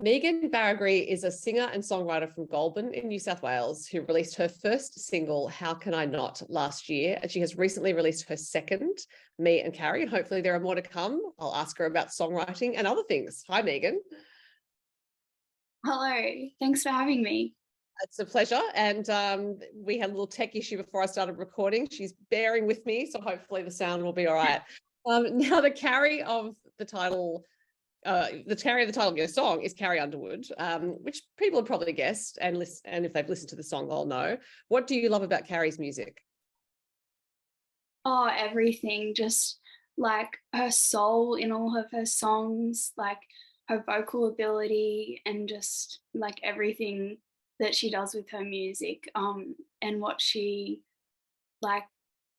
Megan Baragry is a singer and songwriter from Goulburn in New South Wales who released her first single, How Can I Not, last year. And she has recently released her second, Me and Carrie. And hopefully there are more to come. I'll ask her about songwriting and other things. Hi, Megan. Hello, thanks for having me. It's a pleasure. And we had a little tech issue before I started recording. She's bearing with me, so hopefully the sound will be all right. Now, the Carrie of the title of your song is Carrie Underwood, which people have probably guessed, and if they've listened to the song, they'll know. What do you love about Carrie's music? Oh, everything, just like her soul in all of her songs, like her vocal ability, and just like everything that she does with her music, and what she like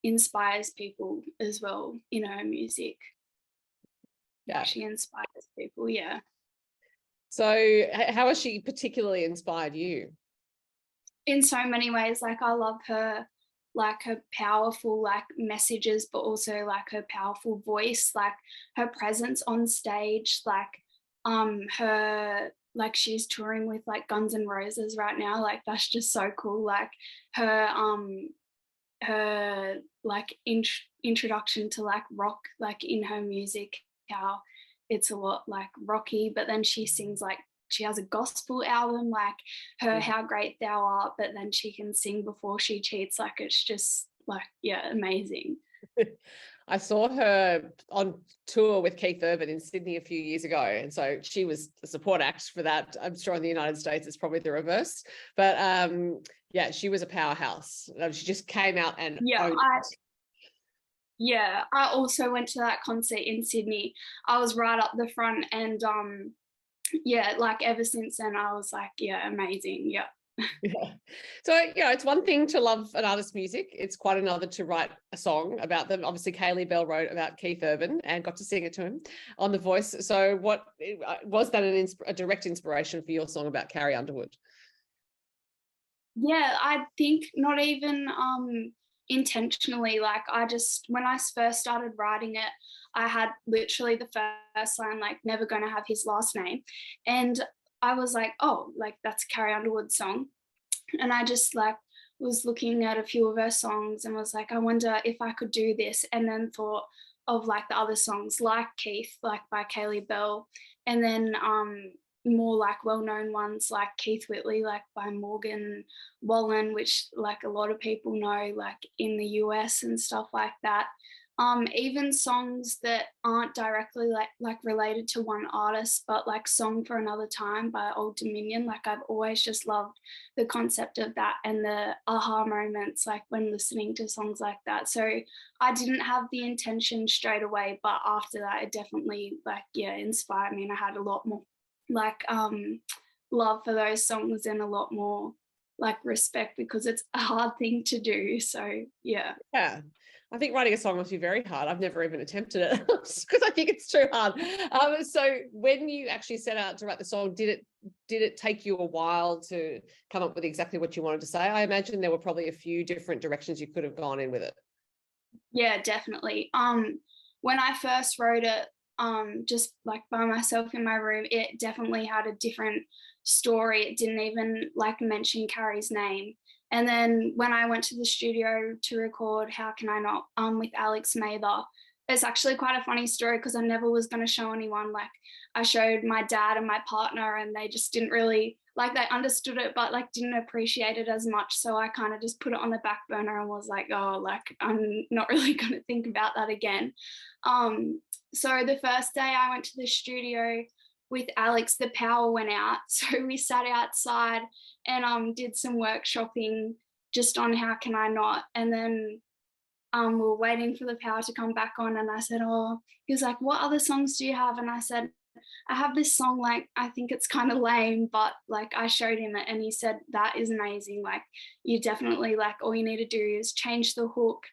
inspires people as well in her music. Yeah. She inspires people, yeah. So how has she particularly inspired you? In so many ways, like I love her, like her powerful like messages, but also like her powerful voice, like her presence on stage, like her, like she's touring with like Guns N' Roses right now, like that's just so cool. Like her like introduction to like rock, like in her music, how it's a lot like rocky, but then she sings like she has a gospel album, like her How Great Thou Art, but then she can sing Before She Cheats. Like it's just like, yeah, amazing. I saw her on tour with Keith Urban in Sydney a few years ago. And so she was a support act for that. I'm sure in the United States, it's probably the reverse. But yeah, she was a powerhouse. She just came out and Yeah, owned I it. yeah, I also went to that concert in Sydney. I was right up the front, and yeah, like ever since then I was like, yeah, amazing. Yeah. Yeah. So, it's one thing to love an artist's music. It's quite another to write a song about them. Obviously, Kaylee Bell wrote about Keith Urban and got to sing it to him on The Voice. So what was that a direct inspiration for your song about Carrie Underwood? Yeah, I think not even intentionally. Like I just, when I first started writing it, I had literally the first line like never gonna have his last name, and I was like, oh, like that's Carrie Underwood's song. And I just like was looking at a few of her songs and was like, I wonder if I could do this, and then thought of like the other songs like Keith, like by Kaylee Bell, and then more like well-known ones like Keith Whitley, like by Morgan Wallen, which like a lot of people know, like in the US and stuff like that. Even songs that aren't directly like related to one artist, but like Song for Another Time by Old Dominion. Like I've always just loved the concept of that and the aha moments like when listening to songs like that. So I didn't have the intention straight away, but after that it definitely like, yeah, inspired me, and I had a lot more like love for those songs and a lot more like respect, because it's a hard thing to do. So yeah. Yeah. I think writing a song must be very hard. I've never even attempted it because I think it's too hard. So when you actually set out to write the song, did it take you a while to come up with exactly what you wanted to say? I imagine there were probably a few different directions you could have gone in with it. Yeah, definitely. When I first wrote it, just like by myself in my room, it definitely had a different story. It didn't even like mention Carrie's name. And then when I went to the studio to record How Can I Not, with Alex Mather, it's actually quite a funny story because I never was going to show anyone. Like I showed my dad and my partner, and they just didn't really like, they understood it but like didn't appreciate it as much, so I kind of just put it on the back burner and was like, oh, like I'm not really going to think about that again. So the first day I went to the studio with Alex, the power went out, so we sat outside and did some workshopping just on How Can I Not, and then we were waiting for the power to come back on, and I said, oh, he was like, what other songs do you have? And I said, I have this song, like I think it's kind of lame, but like I showed him it and he said, that is amazing. Like you definitely, like all you need to do is change the hook,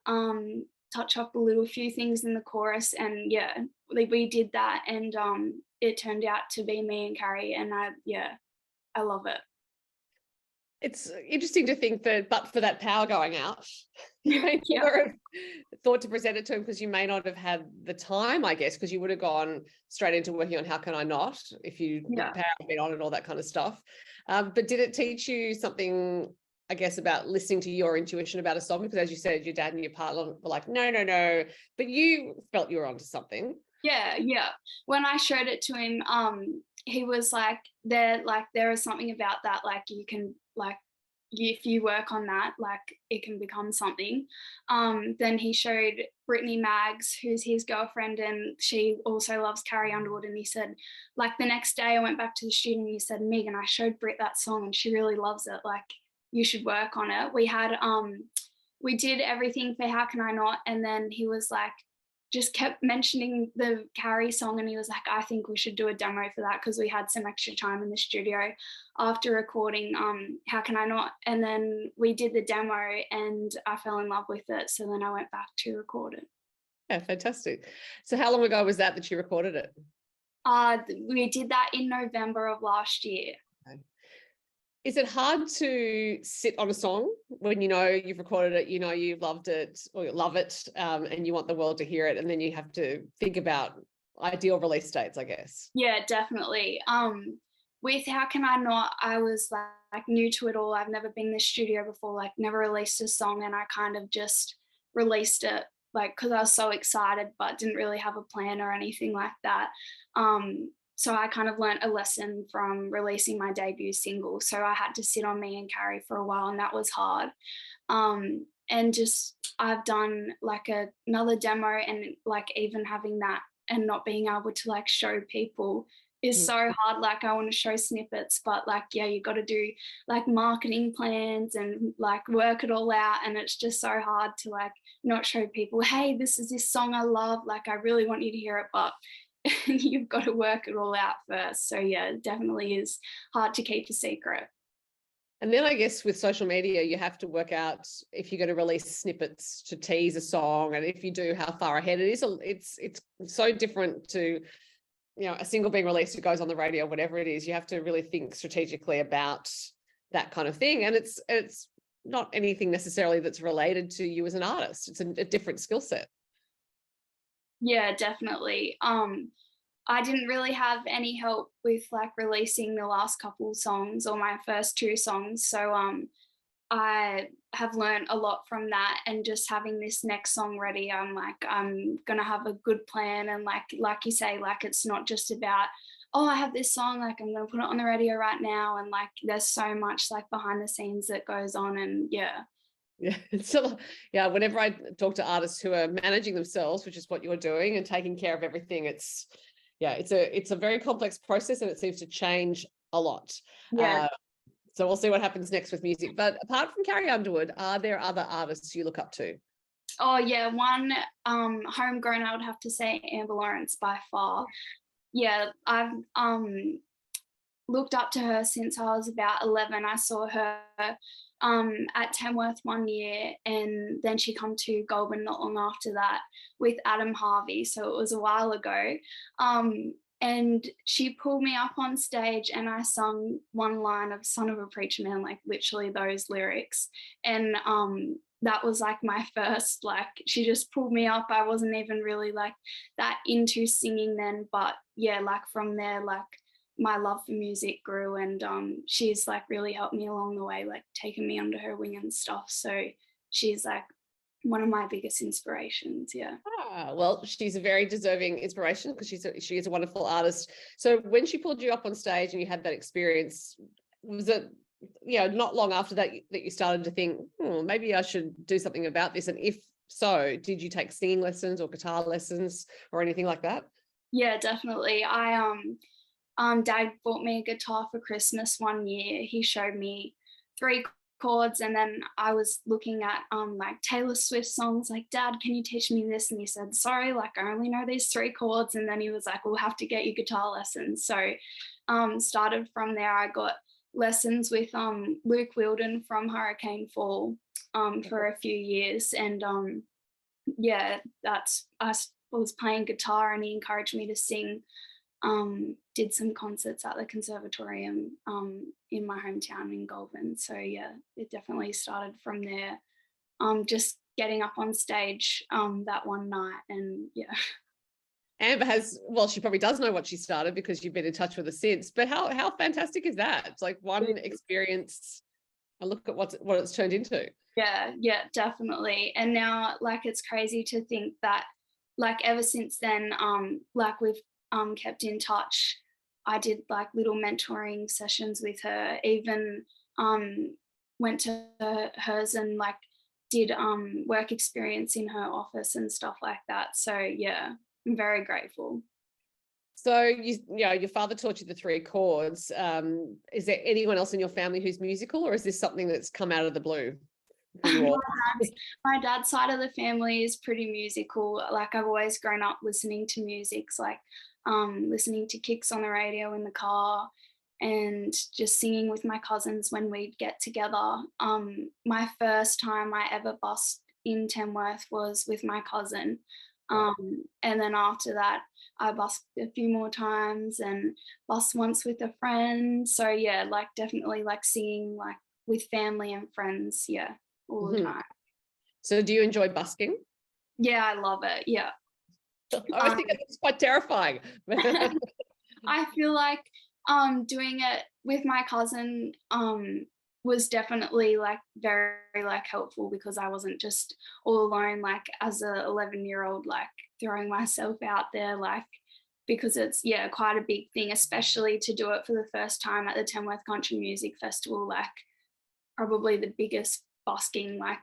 touch up a little few things in the chorus, and yeah, we did that, and it turned out to be Me and Carrie, and I love it. It's interesting to think that, but for that power going out, you may Yeah. never have thought to present it to him, because you may not have had the time, I guess, because you would have gone straight into working on How Can I Not if you the Yeah. power had been on and all that kind of stuff. But did it teach you something, I guess, about listening to your intuition about a song? Because as you said, your dad and your partner were like, no, no, no, but you felt you were onto something. Yeah, yeah. When I showed it to him, he was like, there is something about that, like you can like if you work on that, like it can become something. Then he showed Brittany Maggs, who's his girlfriend, and she also loves Carrie Underwood. And he said, like the next day I went back to the studio and he said, Megan, I showed Britt that song and she really loves it. Like you should work on it. We did everything for How Can I Not, and then he was like, just kept mentioning the Carrie song, and he was like, I think we should do a demo for that, because we had some extra time in the studio after recording How Can I Not, and then we did the demo and I fell in love with it, so then I went back to record it. Yeah, fantastic. So how long ago was that you recorded it? We did that in November of last year. Okay. Is it hard to sit on a song when you know you've recorded it, you know you've loved it or you love it, and you want the world to hear it, and then you have to think about ideal release dates, I guess? Yeah, definitely. With How Can I Not, I was like new to it all. I've never been in the studio before, like never released a song, and I kind of just released it like because I was so excited, but didn't really have a plan or anything like that. So I kind of learnt a lesson from releasing my debut single. So I had to sit on Me and Carrie for a while, and that was hard. And just I've done like another demo, and like even having that and not being able to like show people is so hard. Like I want to show snippets, but like yeah, you got to do like marketing plans and like work it all out, and it's just so hard to like not show people, hey, this is this song I love, like I really want you to hear it, but you've got to work it all out first. So yeah, it definitely is hard to keep a secret. And then I guess with social media, you have to work out if you're going to release snippets to tease a song, and if you do, how far ahead it is. It's so different to, you know, a single being released, it goes on the radio, whatever it is. You have to really think strategically about that kind of thing, and it's not anything necessarily that's related to you as an artist. It's a different skill set. Yeah, definitely. I didn't really have any help with like releasing the last couple songs or my first two songs. So I have learned a lot from that, and just having this next song ready, I'm like, I'm gonna have a good plan, and like you say, like it's not just about, oh, I have this song, like I'm gonna put it on the radio right now, and like there's so much like behind the scenes that goes on, and yeah. Yeah. So yeah, whenever I talk to artists who are managing themselves, which is what you're doing, and taking care of everything, it's a very complex process, and it seems to change a lot. Yeah. So we'll see what happens next with music. But apart from Carrie Underwood, are there other artists you look up to? Oh yeah, one homegrown, I would have to say Amber Lawrence by far. Yeah, I've looked up to her since I was about 11. I saw her at Tamworth one year, and then she come to Goulburn not long after that with Adam Harvey. So it was a while ago. And she pulled me up on stage, and I sung one line of Son of a Preacher Man, like literally those lyrics. And that was like my first, like she just pulled me up. I wasn't even really like that into singing then, but yeah, like from there, like my love for music grew, and she's like really helped me along the way, like taking me under her wing and stuff. So she's like one of my biggest inspirations. Yeah. Well, she's a very deserving inspiration, because she is a wonderful artist. So when she pulled you up on stage and you had that experience, was it, you know, not long after that that you started to think, maybe I should do something about this? And if so, did you take singing lessons or guitar lessons or anything like that? Yeah, definitely. Dad bought me a guitar for Christmas one year. He showed me 3 chords, and then I was looking at like Taylor Swift songs, like, Dad, can you teach me this? And he said, sorry, like I only know these 3 chords. And then he was like, we'll have to get you guitar lessons. So started from there. I got lessons with Luke Wilden from Hurricane Fall for a few years, and yeah, I was playing guitar, and he encouraged me to sing did some concerts at the conservatorium in my hometown in Goulburn. So yeah, it definitely started from there. Just getting up on stage that one night, and yeah. Amber well, she probably does know what she started because you've been in touch with her since. But how fantastic is that? It's like one experience, and look at what it's turned into. Yeah, definitely. And now, like, it's crazy to think that, like, ever since then, like, we've kept in touch. I did like little mentoring sessions with her, even went to hers and like did work experience in her office and stuff like that. So yeah, I'm very grateful. So your father taught you the three chords. Is there anyone else in your family who's musical, or is this something that's come out of the blue for you all? My dad's side of the family is pretty musical. Like, I've always grown up listening to music, like listening to Kicks on the radio in the car and just singing with my cousins when we'd get together. My first time I ever busked in Tamworth was with my cousin. And then after that, I busked a few more times and busked once with a friend. So yeah, like definitely like singing like with family and friends. Yeah, all the time. So do you enjoy busking? Yeah, I love it. Yeah. I think it's quite terrifying. I feel like doing it with my cousin was definitely like very like helpful, because I wasn't just all alone like as a 11-year-old like throwing myself out there, like, because it's quite a big thing, especially to do it for the first time at the Tamworth Country Music Festival, like probably the biggest busking like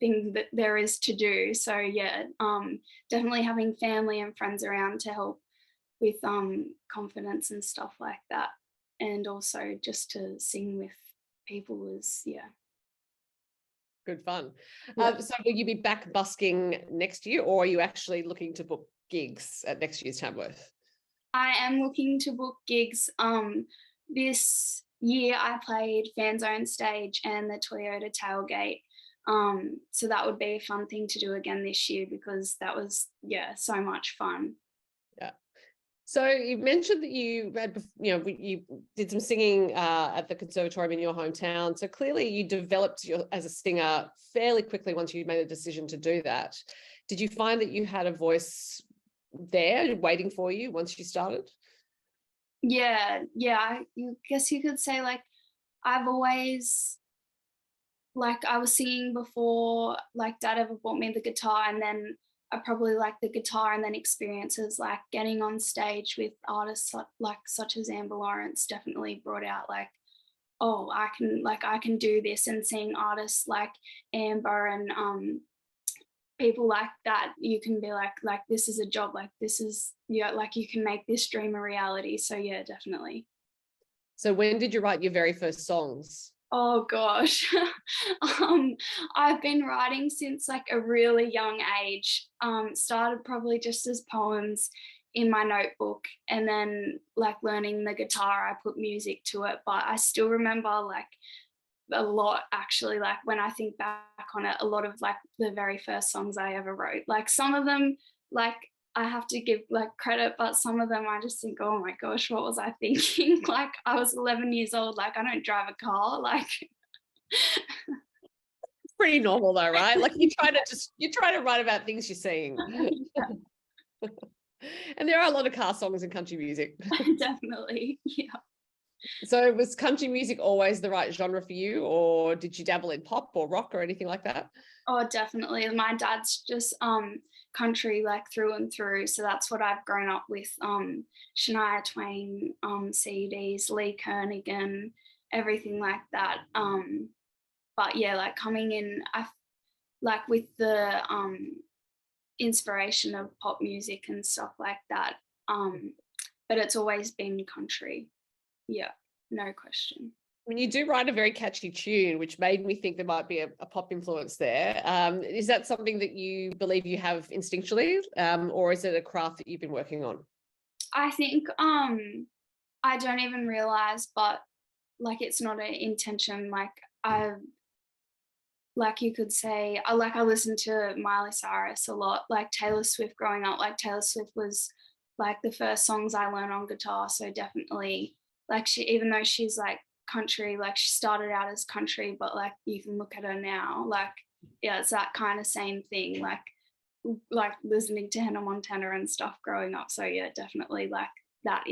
thing that there is to do. So yeah, definitely having family and friends around to help with confidence and stuff like that, and also just to sing with people was Good fun. yeah. So will you be back busking next year, or are you actually looking to book gigs at next year's Tamworth? I am looking to book gigs. This year I played Fan Zone Stage and the Toyota Tailgate. So that would be a fun thing to do again this year, because that was so much fun. Yeah. So you mentioned that you had, you did some singing at the conservatorium in your hometown. So clearly you developed as a singer fairly quickly once you made a decision to do that. Did you find that you had a voice there waiting for you once you started? Yeah, you guess you could say like I've always, like, I was singing before like dad ever bought me the guitar, and then I probably like the guitar, and then experiences like getting on stage with artists like such as Amber Lawrence definitely brought out like, oh, I can do this, and seeing artists like Amber and people like that, you can be like this is a job, like this is like you can make this dream a reality. So yeah, definitely. So when did you write your very first songs? Oh gosh. I've been writing since like a really young age. Started probably just as poems in my notebook, and then like learning the guitar, I put music to it. But I still remember like a lot, actually, like when I think back on it, a lot of like the very first songs I ever wrote. Like some of them, like I have to give like credit, but some of them I just think, oh my gosh, what was I thinking? Like I was 11 years old, like I don't drive a car, like It's pretty normal though, right? Like you try to write about things you're seeing. And there are a lot of car songs in country music. definitely, yeah. So was country music always the right genre for you, or did you dabble in pop or rock or anything like that? Oh, definitely. My dad's just country like through and through. So that's what I've grown up with. Shania Twain, CDs, Lee Kernigan, everything like that. But yeah, like coming in, I like with the inspiration of pop music and stuff like that. But it's always been country. Yeah, no question. When you do write a very catchy tune, which made me think there might be a pop influence there, is that something that you believe you have instinctually, or is it a craft that you've been working on? I think I don't even realize, but like it's not an intention. Like I, like you could say, I listen to Miley Cyrus a lot, like Taylor Swift growing up. Like Taylor Swift was like the first songs I learned on guitar. So definitely like even though she's like country, like she started out as country, but like you can look at her now, like, yeah, it's that kind of same thing, like listening to Hannah Montana and stuff growing up. So yeah, definitely like that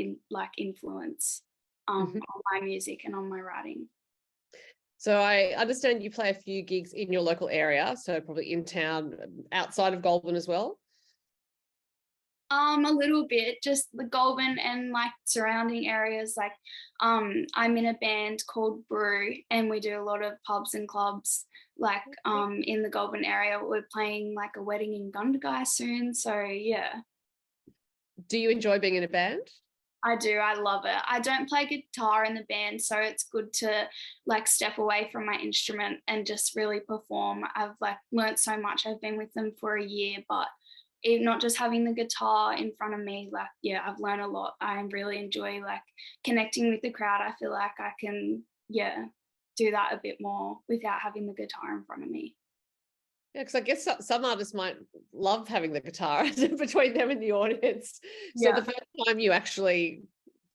influence on my music and on my writing. So I understand you play a few gigs in your local area, so probably in town, outside of Goulburn as well. A little bit, just the Goulburn and like surrounding areas. Like, I'm in a band called Brew, and we do a lot of pubs and clubs. Like, in the Goulburn area, we're playing like a wedding in Gundagai soon. So yeah. Do you enjoy being in a band? I do. I love it. I don't play guitar in the band, so it's good to like step away from my instrument and just really perform. I've like learnt so much. I've been with them for a year, but not just having the guitar in front of me, like, yeah, I've learned a lot. I really enjoy like connecting with the crowd. I feel like I can, yeah, do that a bit more without having the guitar in front of me. Yeah, because I guess some artists might love having the guitar between them and the audience. So Yeah. the first time you actually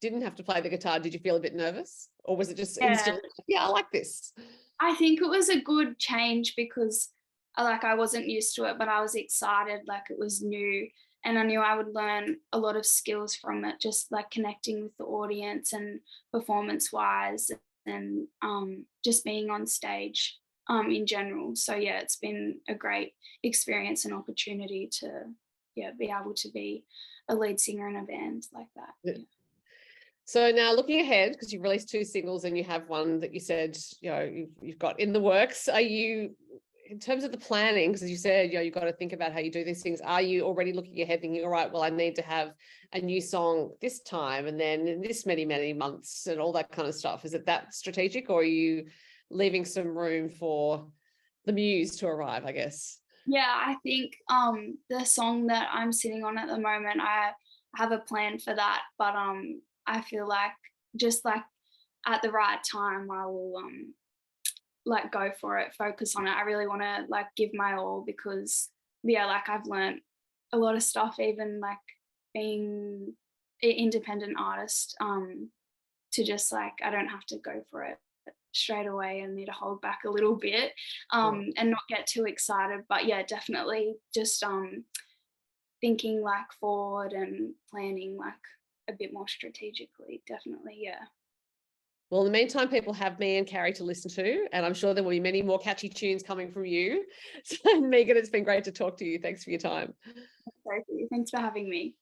didn't have to play the guitar, did you feel a bit nervous? Or was it just instantly, yeah, I like this? I think it was a good change because like I wasn't used to it, but I was excited, like it was new, and I knew I would learn a lot of skills from it, just like connecting with the audience and performance wise, and just being on stage in general. So yeah, it's been a great experience and opportunity to be able to be a lead singer in a band like that. Yeah. So now looking ahead, because you've released 2 singles and you have one that you said, you've got in the works, are you, in terms of the planning, because as you said, you've got to think about how you do these things, are you already looking ahead thinking, all right, well, I need to have a new song this time and then in this many, many months and all that kind of stuff? Is it that strategic, or are you leaving some room for the muse to arrive, I guess? Yeah, I think the song that I'm sitting on at the moment, I have a plan for that, but I feel like just like at the right time I will like go for it, focus on it. I really want to like give my all because yeah, like I've learned a lot of stuff, even like being an independent artist, to just like I don't have to go for it straight away and need to hold back a little bit and not get too excited. But yeah, definitely just thinking like forward and planning like a bit more strategically, definitely. Yeah. Well, in the meantime, people have Me and Carrie to listen to, and I'm sure there will be many more catchy tunes coming from you. So, Megan, it's been great to talk to you. Thanks for your time. Thanks for having me.